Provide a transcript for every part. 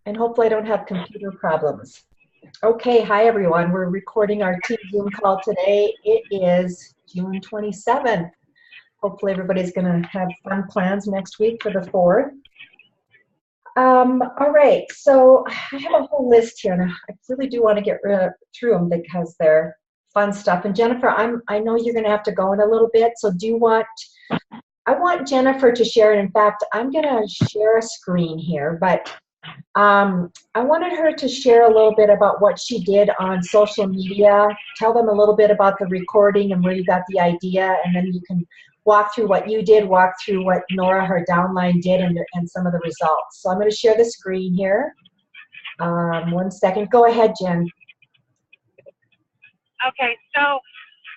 And hopefully I don't have computer problems. Okay, hi everyone. We're recording our team Zoom call today. It is June 27th. Hopefully everybody's going to have fun plans next week for the 4th. All right, so I have a whole list here, and I really do want to get through them because they're fun stuff. And Jennifer, I know you're going to have to go in a little bit, so I want Jennifer to share, and in fact, I'm going to share a screen here, but I wanted her to share a little bit about what she did on social media, tell them a little bit about the recording and where you got the idea, and then you can walk through what you did, walk through what Nora, her downline, did, and some of the results. So I'm going to share the screen here. 1 second. Go ahead, Jen. Okay, so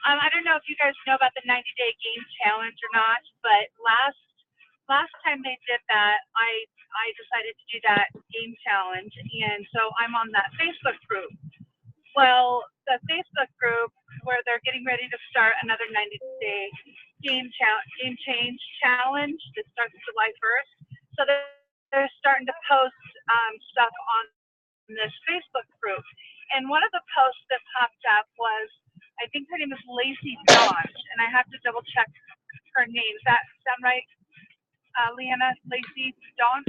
I don't know if you guys know about the 90-day game challenge or not, but last time they did that, I decided to do that game challenge, and so I'm on that Facebook group. Well, the Facebook group where they're getting ready to start another 90-day game change challenge that starts July 1st. So they're starting to post stuff on this Facebook group. And one of the posts that popped up was, I think her name is Lacey Dawn, and I have to double check her name. Does that sound right, Leanna? Lacey Dawn?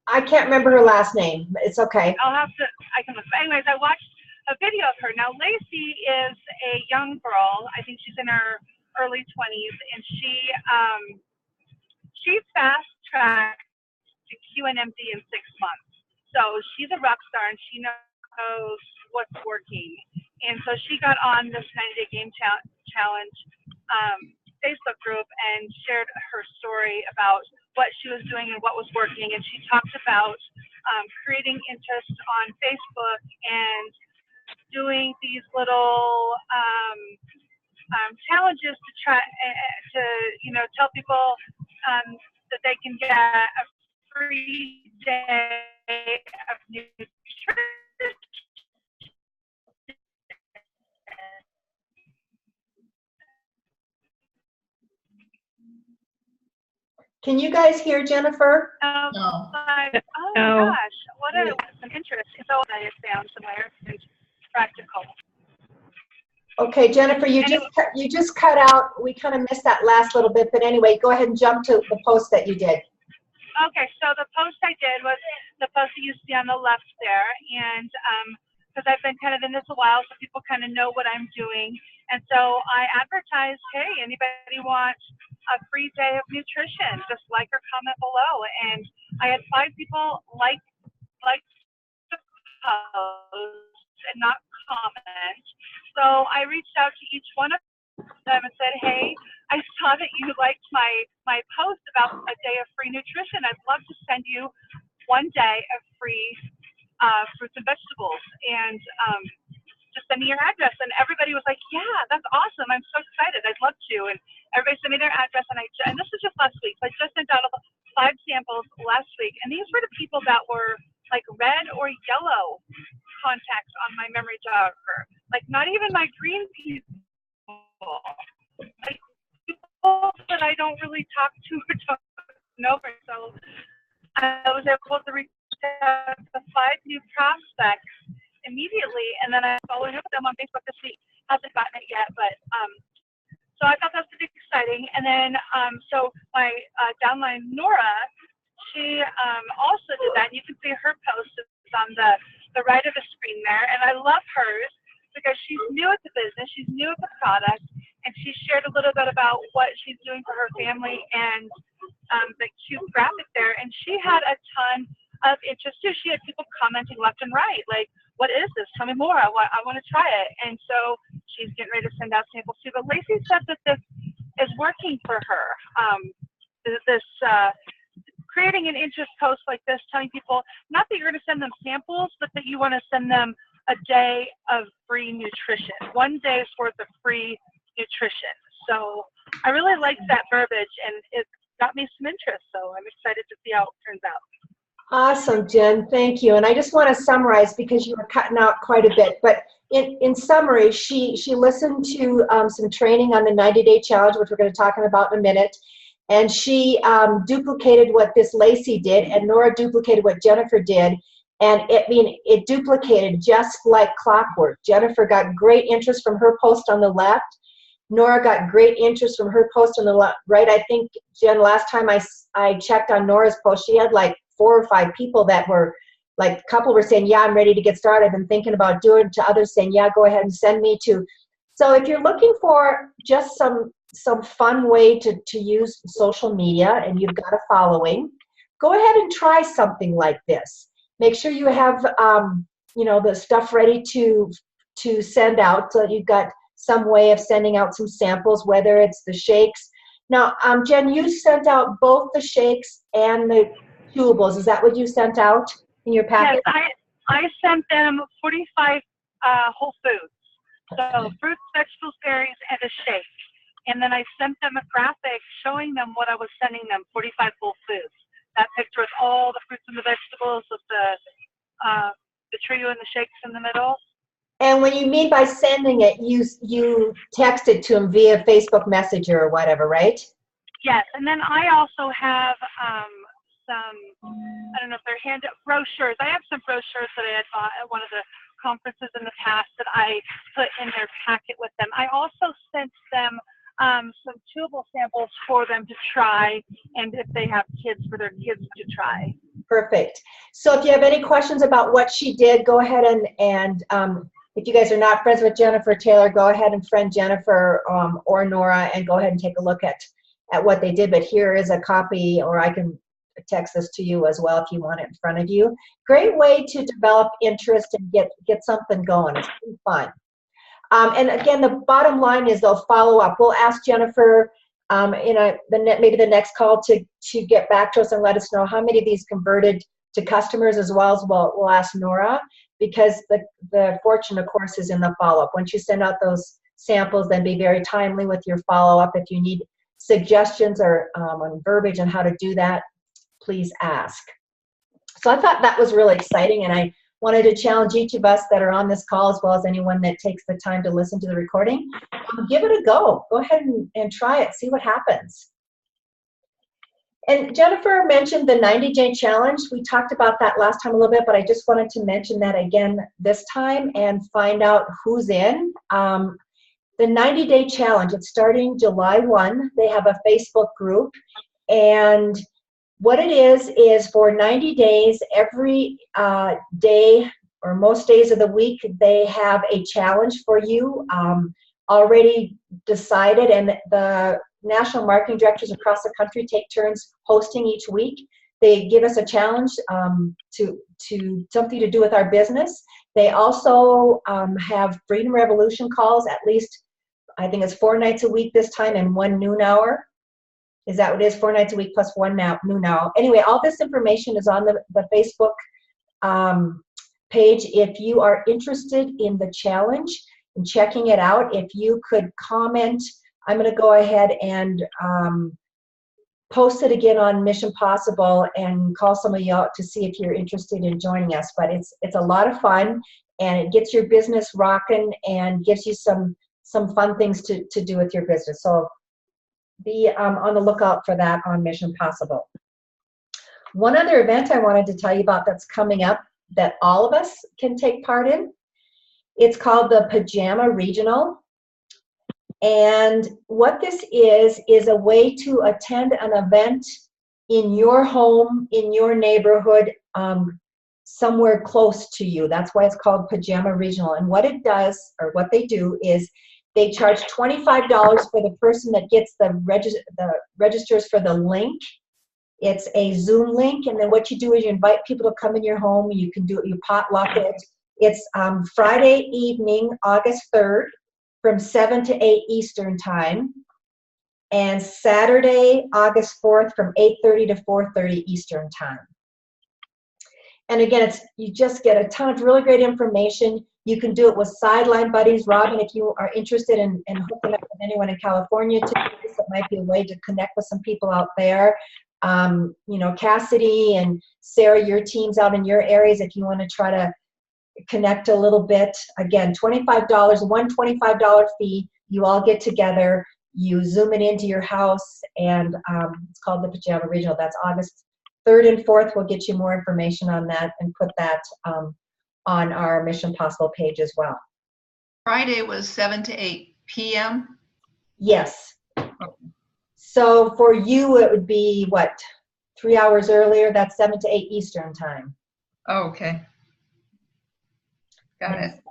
I can't remember her last name. It's okay. I can look. Anyways, I watched a video of her. Now, Lacey is a young girl. I think she's in her early 20s, and she fast-tracked to QNMD in 6 months. So she's a rock star, and she knows what's working. And so she got on this 90-day game challenge Facebook group and shared her story about what she was doing and what was working. And she talked about creating interest on Facebook and doing these little challenges to try to tell people that they can get a free day of nutrition. Can you guys hear Jennifer? No. No. Oh my gosh, what some interest. So I found somewhere it's practical. Okay, Jennifer, you just cut out. We kind of missed that last little bit, but anyway, go ahead and jump to the post that you did. Okay, so the post I did was the post that you see on the left there, and because I've been kind of in this a while, so people kind of know what I'm doing, and so I advertised, hey, anybody want a free day of nutrition? Just like or comment below, and I had 5 people like the post and not comment. So I reached out to each one of them and said, hey, I saw that you liked my post about a day of free nutrition. I'd love to send you 1 day of free fruits and vegetables, and just send me your address. And everybody was like, yeah, that's awesome. I'm so excited. I'd love to. And everybody sent me their address, and this was just last week. So I just sent out 5 samples last week, and these were the people that were like red or yellow contacts on my memory jogger, like not even my green people, like people that I don't really talk to or don't know. So I was able to reach out to 5 new prospects immediately, and then I followed up with them on Facebook this week. Hasn't gotten it yet, but so I thought that was pretty exciting. And then so my downline Nora, she also did that, and you can see her post is on the right of the screen there. And I love hers because she's new at the business, she's new at the product, and she shared a little bit about what she's doing for her family and the cute graphic there. And she had a ton of interest too. She had people commenting left and right, like, what is this? Tell me more. I want to try it. And so she's getting ready to send out samples too. But Lacey said that this is working for her. Creating an interest post like this, telling people not that you're going to send them samples, but that you want to send them a day of free nutrition, 1 day's worth of free nutrition. So I really liked that verbiage, and it got me some interest. So I'm excited to see how it turns out. Awesome, Jen. Thank you. And I just want to summarize because you were cutting out quite a bit. But in summary, she listened to some training on the 90-day challenge, which we're going to talk about in a minute. And she duplicated what this Lacey did, and Nora duplicated what Jennifer did. And it duplicated just like clockwork. Jennifer got great interest from her post on the left. Nora got great interest from her post on the right. I think, Jen, last time I checked on Nora's post, she had like 4 or 5 people that were, like, a couple were saying, yeah, I'm ready to get started. I've been thinking about doing it, to others saying, yeah, go ahead and send me to. So if you're looking for just some fun way to use social media and you've got a following, go ahead and try something like this. Make sure you have, the stuff ready to send out, so that you've got some way of sending out some samples, whether it's the shakes. Now, Jen, you sent out both the shakes and the chewables. Is that what you sent out in your packet? Yes, I sent them 45 whole foods. So fruits, vegetables, berries, and a shake. And then I sent them a graphic showing them what I was sending them, 45 whole foods. That picture with all the fruits and the vegetables with the trio and the shakes in the middle. And when you mean by sending it, you texted to them via Facebook Messenger or whatever, right? Yes, and then I also have some, I don't know if they're brochures. I have some brochures that I had bought at one of the conferences in the past that I put in their packet with them. I also sent them some chewable samples for them to try, and if they have kids, for their kids to try. Perfect. So if you have any questions about what she did, go ahead and if you guys are not friends with Jennifer Taylor, go ahead and friend Jennifer or Nora and go ahead and take a look at what they did. But here is a copy, or I can text this to you as well if you want it in front of you. Great way to develop interest and get something going. It's pretty fun. And again, the bottom line is they'll follow up. We'll ask Jennifer maybe the next call to get back to us and let us know how many of these converted to customers, as well as we'll ask Nora, because the fortune, of course, is in the follow-up. Once you send out those samples, then be very timely with your follow-up. If you need suggestions or on verbiage on how to do that, please ask. So I thought that was really exciting, and I wanted to challenge each of us that are on this call, as well as anyone that takes the time to listen to the recording, give it a go. Go ahead and try it, see what happens. And Jennifer mentioned the 90-day challenge. We talked about that last time a little bit, but I just wanted to mention that again this time and find out who's in. The 90-day challenge, it's starting July 1. They have a Facebook group, and what it is for 90 days, every day or most days of the week, they have a challenge for you already decided, and the national marketing directors across the country take turns hosting each week. They give us a challenge to something to do with our business. They also have Freedom Revolution calls, at least, I think it's 4 nights a week this time, and 1 noon hour. Is that what it is? 4 nights a week plus 1 noon hour. Anyway, all this information is on the Facebook page. If you are interested in the challenge and checking it out, if you could comment, I'm going to go ahead and post it again on Mission Possible and call some of you out to see if you're interested in joining us. But it's a lot of fun, and it gets your business rocking and gives you some fun things to do with your business. So be on the lookout for that on Mission Possible. One other event I wanted to tell you about that's coming up that all of us can take part in. It's called the Pajama Regional. And what this is a way to attend an event in your home, in your neighborhood, somewhere close to you. That's why it's called Pajama Regional. And what it does, or what they do, is they charge $25 for the person that gets the registers for the link. It's a Zoom link, and then what you do is you invite people to come in your home. You can do it, you potluck it. It's Friday evening, August 3rd, from 7 to 8 Eastern time, and Saturday, August 4th, from 8:30 to 4:30 Eastern time. And again, you just get a ton of really great information. You can do it with Sideline Buddies. Robin, if you are interested in hooking up with anyone in California to do this, it might be a way to connect with some people out there. Cassidy and Sarah, your teams out in your areas, if you want to try to connect a little bit. Again, $25, one $25 fee. You all get together, you Zoom it into your house, and it's called the Pajama Regional. That's August 3rd and 4th, we'll get you more information on that and put that on our Mission Possible page as well. Friday was 7 to 8 p.m. Yes. Okay. So for you, it would be what, 3 hours earlier? That's 7 to 8 Eastern time. Oh, okay. Got it.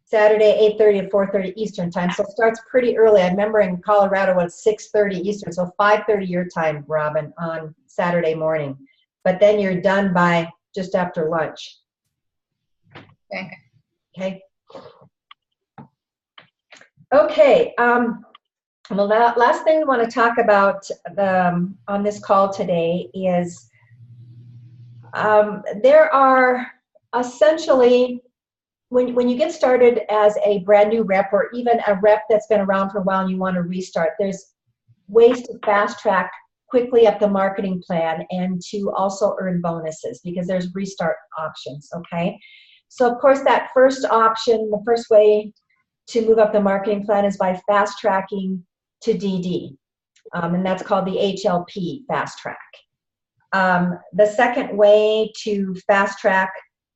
Saturday, 8:30 to 4:30 Eastern time. So it starts pretty early. I remember in Colorado it's 6:30 Eastern, so 5:30 your time, Robin, on Saturday morning. But then you're done by just after lunch. Okay. Okay. Okay. Well, that last thing we want to talk about on this call today is there are essentially, when you get started as a brand new rep or even a rep that's been around for a while and you want to restart, there's ways to fast track quickly up the marketing plan and to also earn bonuses because there's restart options, okay? So of course that first option, the first way to move up the marketing plan is by fast tracking to DD, and that's called the HLP fast track. The second way to fast track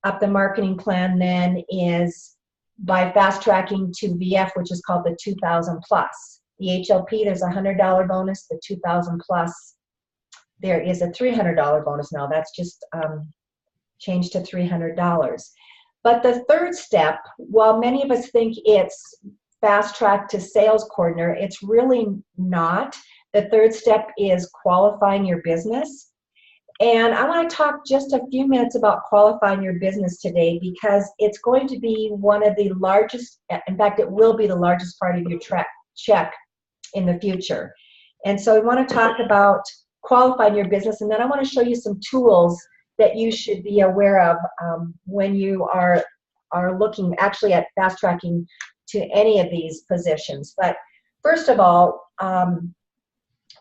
up the marketing plan then is by fast tracking to VF, which is called the 2000 plus. The HLP, there's a $100 bonus. The 2000 plus, there is a $300 bonus now. That's just changed to $300. But the third step, while many of us think it's fast track to sales coordinator, it's really not. The third step is qualifying your business. And I want to talk just a few minutes about qualifying your business today because it's going to be one of the largest, in fact, it will be the largest part of your check in the future. And so I want to talk about qualifying your business, and then I want to show you some tools that you should be aware of when you are looking actually at fast tracking to any of these positions. But first of all,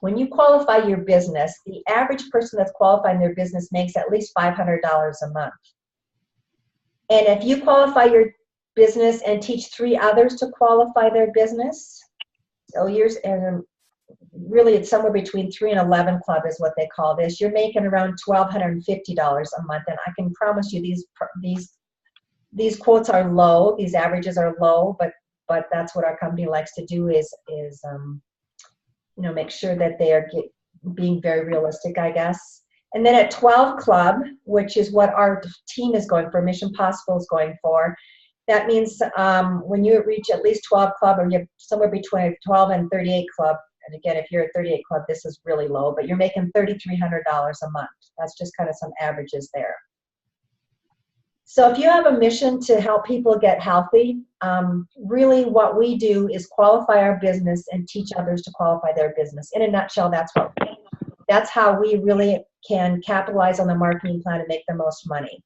when you qualify your business, the average person that's qualifying their business makes at least $500 a month. And if you qualify your business and teach 3 others to qualify their business, so and really it's somewhere between 3 and 11 club is what they call this, you're making around $1,250 a month. And I can promise you these quotes are low, these averages are low, but that's what our company likes to do is you know, make sure that they are being very realistic, I guess. And then at 12 club, which is what our team is going for, Mission Possible is going for, that means when you reach at least 12 club, or you're somewhere between 12 and 38 club, and again, if you're at 38 club, this is really low, but you're making $3,300 a month. That's just kind of some averages there. So if you have a mission to help people get healthy, really what we do is qualify our business and teach others to qualify their business. In a nutshell, that's how we really can capitalize on the marketing plan and make the most money.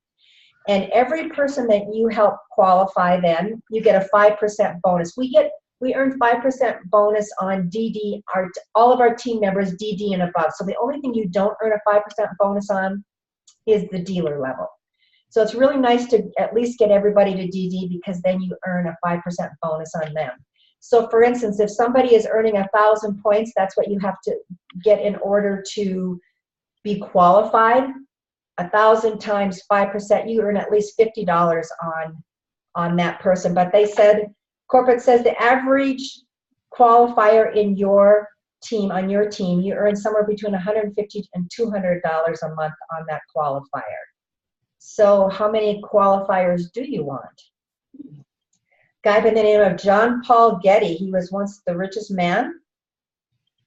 And every person that you help qualify, then you get a 5% bonus. We earn 5% bonus on DD, all of our team members DD and above. So the only thing you don't earn a 5% bonus on is the dealer level. So it's really nice to at least get everybody to DD because then you earn a 5% bonus on them. So for instance, if somebody is earning 1,000 points, that's what you have to get in order to be qualified. 1,000 times 5%, you earn at least $50 on that person. But they said, corporate says the average qualifier in your team, on your team, you earn somewhere between $150 and $200 a month on that qualifier. So how many qualifiers do you want? Guy by the name of John Paul Getty, he was once the richest man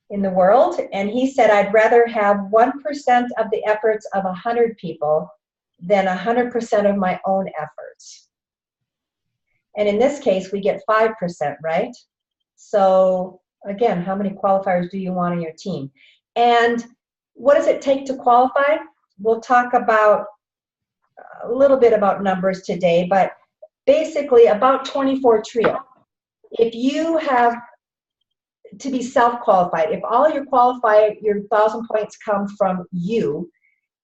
in the world, and he said, I'd rather have 1% of the efforts of 100 people than 100% of my own efforts. And in this case, we get 5%, right? So again, how many qualifiers do you want on your team? And what does it take to qualify? We'll talk about a little bit about numbers today, but basically about 24 trio. If you have to be self-qualified, if all your 1,000 points come from you,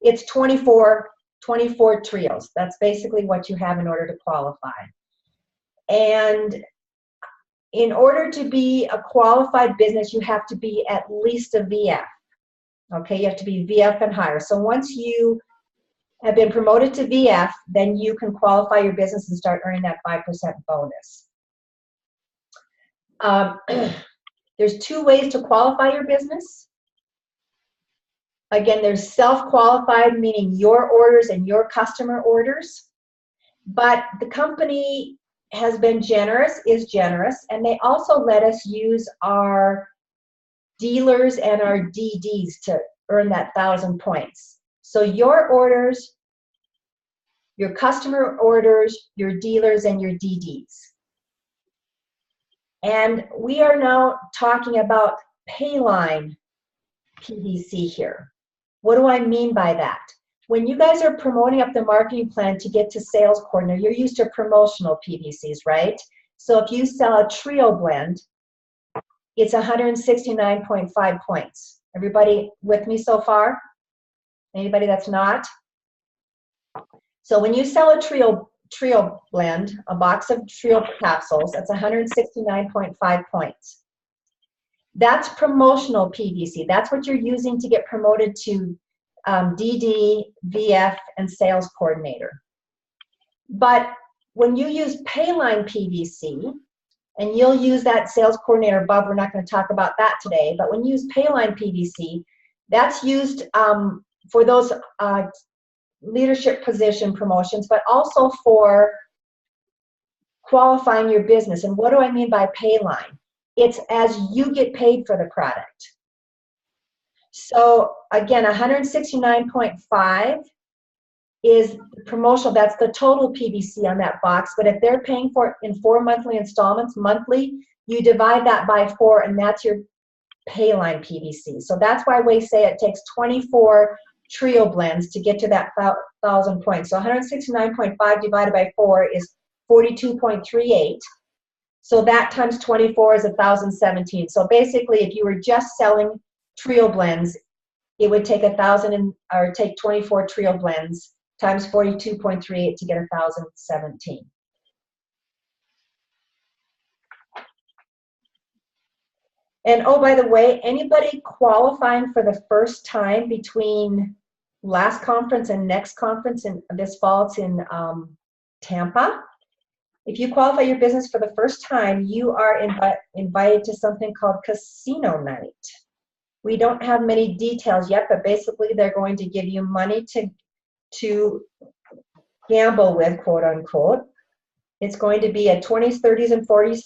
it's 24 trios. That's basically what you have in order to qualify. And in order to be a qualified business, you have to be at least a VF. Okay, you have to be VF and higher. So once you have been promoted to VF, then you can qualify your business and start earning that 5% bonus. There's 2 ways to qualify your business. Again, there's self-qualified, meaning your orders and your customer orders. But the company has been generous, is generous, and they also let us use our dealers and our DDs to earn that 1,000 points. So your orders, your customer orders, your dealers, and your DDs. And we are now talking about Payline PVC here. What do I mean by that? When you guys are promoting up the marketing plan to get to sales coordinator, you're used to promotional PVCs, right? So if you sell a trio blend, it's 169.5 points. Everybody with me so far? Anybody that's not? So when you sell a trio blend, a box of trio capsules, that's 169.5 points. That's promotional PVC. That's what you're using to get promoted to DD, VF, and sales coordinator. But when you use Payline PVC, and you'll use that sales coordinator above, we're not going to talk about that today, but when you use Payline PVC, that's used for those leadership position promotions, but also for qualifying your business. And what do I mean by Payline? It's as you get paid for the product. So again, 169.5 is promotional. That's the total PVC on that box. But if they're paying for it in 4 monthly installments, monthly, you divide that by 4, and that's your Payline PVC. So that's why we say it takes 24 trio blends to get to that 1,000 points. So 169.5 divided by 4 is 42.38. So that times 24 is 1,017. So basically, if you were just selling trio blends, it would take 24 trio blends times 42.38 to get 1,017. And oh, by the way, anybody qualifying for the first time between last conference and next conference, and this fall it's in Tampa, if you qualify your business for the first time, you are invited to something called Casino Night. We don't have many details yet, but basically they're going to give you money to gamble with, quote unquote. It's going to be a 20s, 30s, and 40s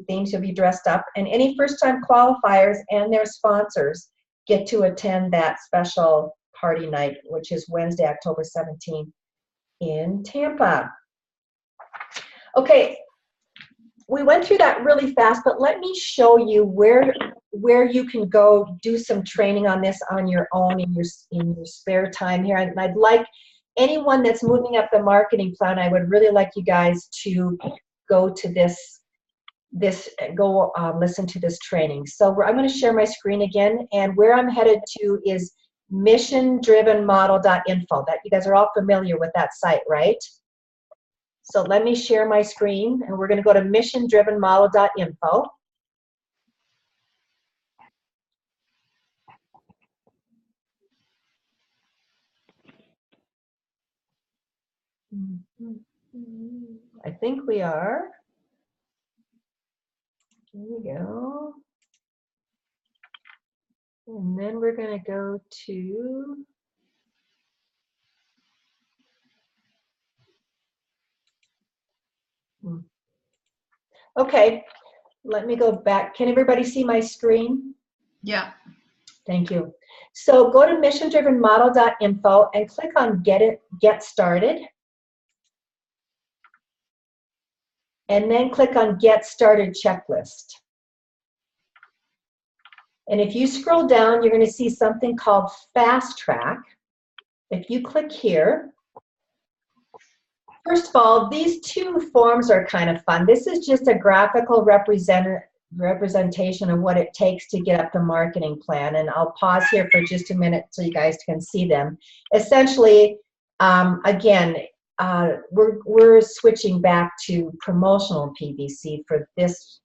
themes. You'll be dressed up. And any first-time qualifiers and their sponsors get to attend that special party night, which is Wednesday, October 17th in Tampa. Okay, we went through that really fast, but let me show you where you can go do some training on this on your own in your spare time here. And I'd like anyone that's moving up the marketing plan, I would really like you guys to go to listen to this training. So I'm going to share my screen again, and where I'm headed to is missiondrivenmodel.info. That you guys are all familiar with that site, right? So let me share my screen, and we're going to go to missiondrivenmodel.info. I think we are. Here we go. And then we're going to go to okay, let me go back. Can everybody see my screen? Yeah. Thank you. So go to missiondrivenmodel.info and click on Get Started. And then click on Get Started Checklist. And if you scroll down, you're going to see something called Fast Track. If you click here, first of all, these 2 forms are kind of fun. This is just a graphical representation of what it takes to get up the marketing plan. And I'll pause here for just a minute so you guys can see them. Essentially, again, we're switching back to promotional PVC for this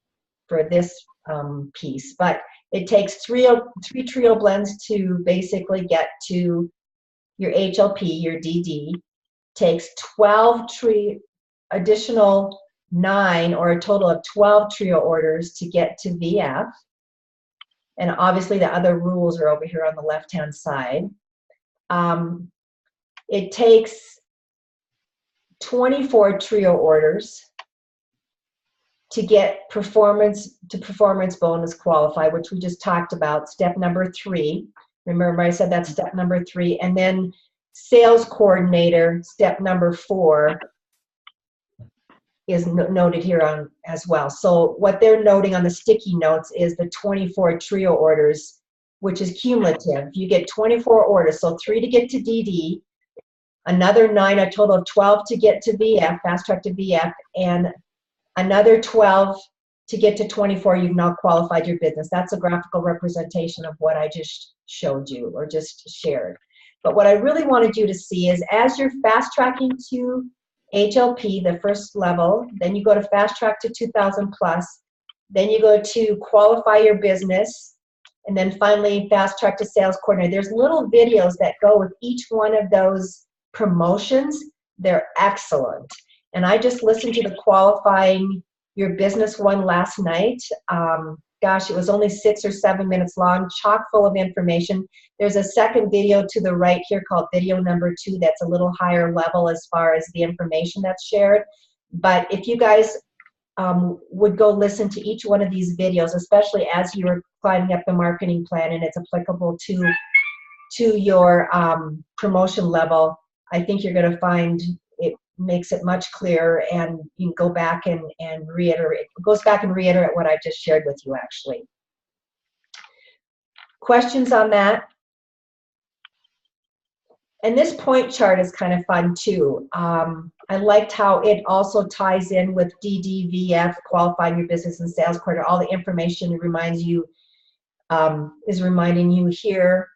piece, but It takes three trio blends to basically get to your HLP, your DD. Takes 12 additional 9 or a total of 12 trio orders to get to VF. And obviously the other rules are over here on the left-hand side. It takes 24 trio orders to get performance bonus qualify, which we just talked about, step number 3. Remember I said that's step number 3. And then sales coordinator, step number 4, is noted here on as well. So what they're noting on the sticky notes is the 24 trio orders, which is cumulative. You get 24 orders, so 3 to get to DD, another 9, a total of 12 to get to VF, fast track to VF, and another 12 to get to 24. You've now qualified your business. That's a graphical representation of what I just showed you or just shared. But what I really wanted you to see is as you're fast tracking to HLP, the first level, then you go to fast track to 2000 plus, then you go to qualify your business, and then finally fast track to sales coordinator. There's little videos that go with each one of those promotions. They're excellent. And I just listened to the qualifying your business one last night. Gosh, it was only 6 or 7 minutes long, chock full of information. There's a second video to the right here called video number 2 that's a little higher level as far as the information that's shared. But if you guys would go listen to each one of these videos, especially as you're planning up the marketing plan and it's applicable to your promotion level, I think you're going to find it makes it much clearer, and you can go back and reiterate. It goes back and reiterate what I just shared with you, actually. Questions on that? And this point chart is kind of fun too. I liked how it also ties in with DDVF, qualifying your business and sales quarter. All the information reminds you, is reminding you here,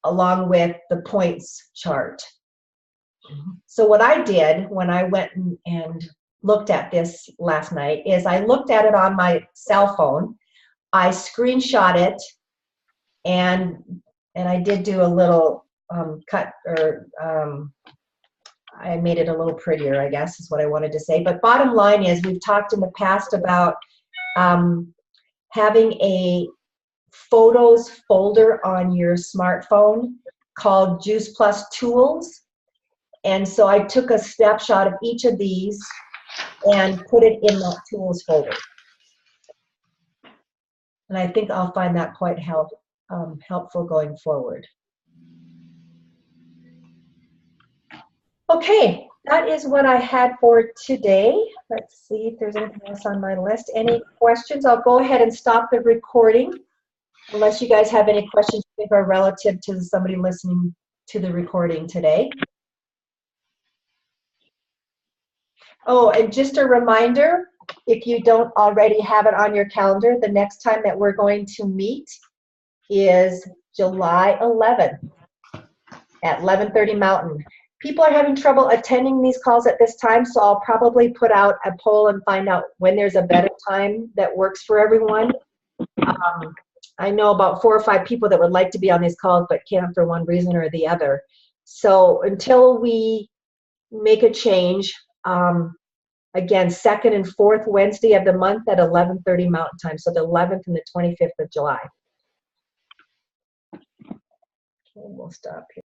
along with the points chart. So what I did when I went and looked at this last night is I looked at it on my cell phone. I screenshot it, and I did do a little cut, or I made it a little prettier, I guess is what I wanted to say. But bottom line is, we've talked in the past about having a photos folder on your smartphone called Juice Plus Tools. And so I took a snapshot of each of these and put it in that tools folder. And I think I'll find that quite helpful going forward. Okay, that is what I had for today. Let's see if there's anything else on my list. Any questions? I'll go ahead and stop the recording, unless you guys have any questions you think are relative to somebody listening to the recording today. Oh, and just a reminder, if you don't already have it on your calendar, the next time that we're going to meet is July 11th at 11:30 Mountain. People are having trouble attending these calls at this time, so I'll probably put out a poll and find out when there's a better time that works for everyone. I know about 4 or 5 people that would like to be on these calls but can't for one reason or the other. So until we make a change, again, second and fourth Wednesday of the month at 11:30 Mountain Time, so the 11th and the 25th of July. Okay, we'll stop here.